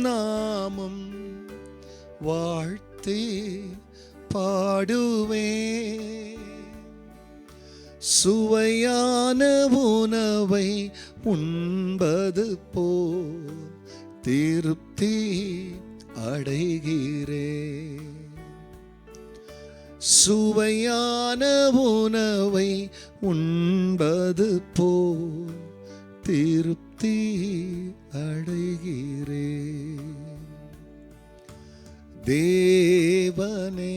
நாமம் வாழ்த்தி பாடுவே. சுவையான உணவை உண்பது போல் திருப்தி அடைகிறே. சுவையான உணவை உண்பது போல் திருப்தி அடைகிறே. தேவனே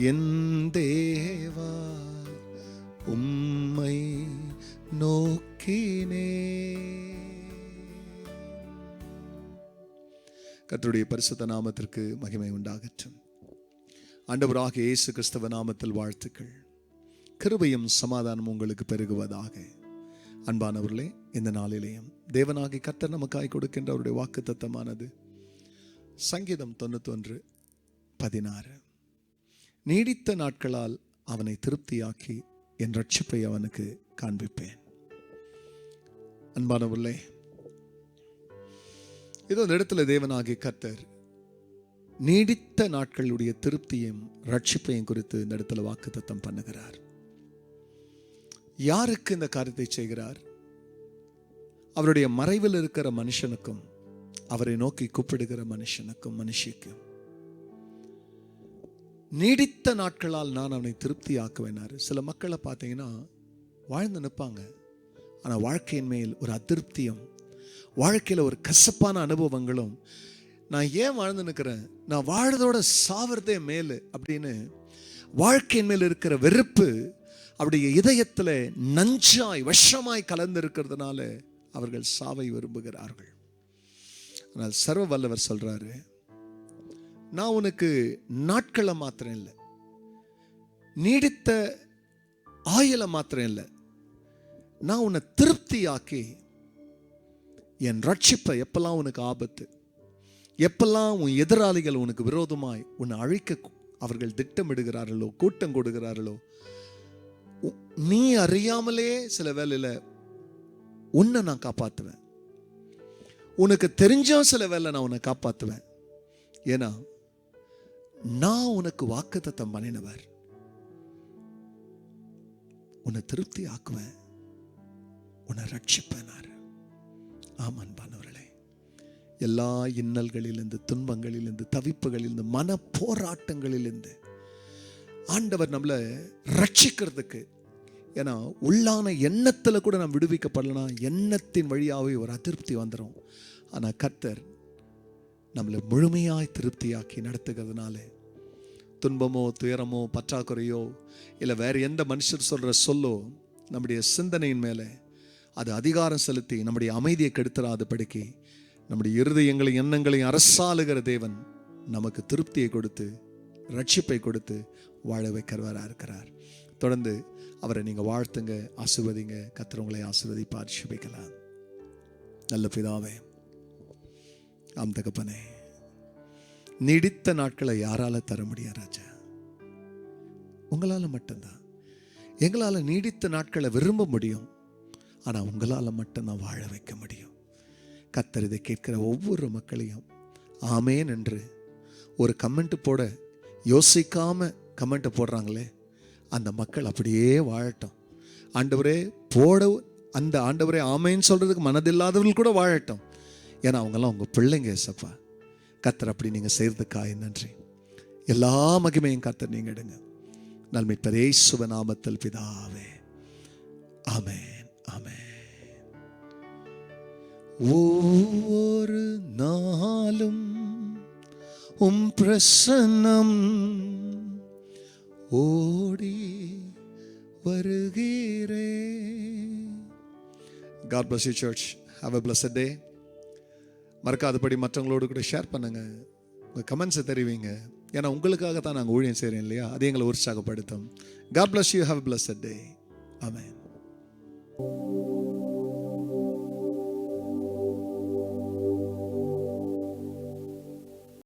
என் தேவா உம்மை நோக்கினே. கர்த்தருடைய பரிசுத்த நாமத்திற்கு மகிமை உண்டாகட்டும். ஆண்டவராகிய இயேசு கிறிஸ்துவ நாமத்தில் வாழ்த்துக்கள். கிருபையும் சமாதானம் உங்களுக்கு பெருகுவதாக. அன்பானவர்களே, இந்த நாளிலேயும் தேவனாகிய கர்த்தர் நமக்காய் கொடுக்கின்ற அவருடைய வாக்குத்தத்தமானது சங்கீதம் 91:16. நீடித்த நாட்களால் அவனை திருப்தியாக்கி என் ரட்சிப்பை அவனுக்கு காண்பிப்பேன். அன்பானவர்களே, இதோ இந்த இடத்துல தேவனாகிய கர்த்தர் நீடித்த நாட்களுடைய திருப்தியும் ரட்சிப்பையும் குறித்து இந்த இடத்துல வாக்குத்தத்தம் பண்ணுகிறார். யாருக்கு இந்த காரியத்தை செய்கிறார்? அவருடைய மறைவில் இருக்கிற மனுஷனுக்கும் அவரை நோக்கி கூப்பிடுகிற மனுஷனுக்கும் மனுஷிக்கும். நீடித்த நாட்களால் நான் அவனை திருப்தி ஆக்குவேனாரு. சில மக்களை பார்த்தீங்கன்னா வாழ்ந்து நிற்பாங்க, ஆனால் வாழ்க்கையின் மேல் ஒரு அதிருப்தியும் வாழ்க்கையில் ஒரு கசப்பான அனுபவங்களும், நான் ஏன் வாழ்ந்து நிற்கிறேன், நான் வாழ்றதோட சாவறதே மேல் அப்படின்னு வாழ்க்கையின் மேல் இருக்கிற வெறுப்பு அவருடைய இதயத்தில் நஞ்சாய் விஷமாய் கலந்து இருக்கிறதுனால அவர்கள் சாவை விரும்புகிறார்கள். ஆனால் சர்வ வல்லவர் சொல்றாரு, நான் உனக்கு நாட்களை மாத்திரம் இல்லை, நீடித்த ஆயுளை மாத்திரம் இல்லை, நான் உன்னை திருப்தியாக்கி என் ரட்சிப்பை, எப்பெல்லாம் உனக்கு ஆபத்து, எப்பெல்லாம் உன் எதிராளிகள் உனக்கு விரோதமாய் உன்னை அழிக்க அவர்கள் திட்டமிடுகிறார்களோ, கூட்டம் கொடுக்கிறார்களோ, நீ அறியாமலே சில வேலையில் உன்னை நான் காப்பாற்றுவேன். உனக்கு தெரிஞ்ச சில வேலை நான் உன்னை காப்பாற்றுவேன். ஏன்னா நான் உனக்கு வாக்குத்தத்தம் பண்ணினவர். உன்னை திருப்தி ஆக்குவேன், உன்னை ரட்சிப்பேனார். ஆமான்பானவர்களே, எல்லா இன்னல்களிலிருந்து, துன்பங்களிலிருந்து, தவிப்புகளிலிருந்து, மன போராட்டங்களிலிருந்து ஆண்டவர் நம்மளை ரட்சிக்கிறதுக்கு, ஏன்னா உள்ளான எண்ணத்தில் கூட நாம் விடுவிக்கப்படலாம், எண்ணத்தின் வழியாகவே ஒரு அதிருப்தி வந்துடும். ஆனால் கர்த்தர் நம்மளை முழுமையாய் திருப்தியாக்கி நடத்துகிறதுனால துன்பமோ துயரமோ பற்றாக்குறையோ இல்லை வேறு எந்த மனுஷர் சொல்கிற சொல்லோ நம்முடைய சிந்தனையின் மேலே அது அதிகாரம் செலுத்தி நம்முடைய அமைதியை கெடுத்துறாது படிக்கி நம்முடைய இருதயங்களையும் எண்ணங்களையும் அரசாளுகிற தேவன் நமக்கு திருப்தியை கொடுத்து ரட்சிப்பை கொடுத்து வாழ வைக்கிறவராக இருக்கிறார். தொடர்ந்து அவரை நீங்கள் வாழ்த்துங்க, ஆசீர்வதிங்க. கர்த்தர் உங்களை ஆசீர்வதிப்பார். சுபிக்கலாம். நல்ல பிதாவே, ஆம் தகப்பனே, நீடித்த நாட்களை யாரால தர முடியாது ராஜா? உங்களால் மட்டும்தான். எங்களால் நீடித்த நாட்களை விரும்ப முடியும், ஆனால் உங்களால் மட்டும்தான் வாழ வைக்க முடியும். கர்த்தர் இதை கேட்கிற ஒவ்வொரு மக்களையும் ஆமேன் என்று ஒரு கமெண்ட் போட யோசிக்காம கமெண்ட் போடுறாங்களே, அந்த மக்கள் அப்படியே வாழட்டும். ஆண்டவரே போட, அந்த ஆண்டவரே ஆமேன்னு சொல்றதுக்கு மனதில்லாதவர்கள் கூட வாழட்டும். ஏன்னா அவங்கெல்லாம் உங்கள் பிள்ளைங்க ஏசப்பா. கர்த்தர் அப்படி நீங்கள் செய்கிறதுக்காக நன்றி. எல்லா மகிமையும் கர்த்தர் நீங்கள் எடுங்க. நல்மீட்பர் இயேசுவின் நாமத்தில் பிதாவே, ஆமென், ஆமென். ஒவ்வொரு நாளும் உம் பிரசன்னம் ஓடி வருகிறே. God bless you church. Have a blessed day. மறக்காதபடி மற்றவங்களோடு கூட ஷேர் பண்ணுங்க, உங்கள் கமெண்ட்ஸை தெரிவிங்க. ஏன்னா உங்களுக்காக தான் நாங்கள் ஊழியம் செய்கிறோம் இல்லையா? அது எங்களை உற்சாகப்படுத்தும். God bless you. Have a blessed day. Amen.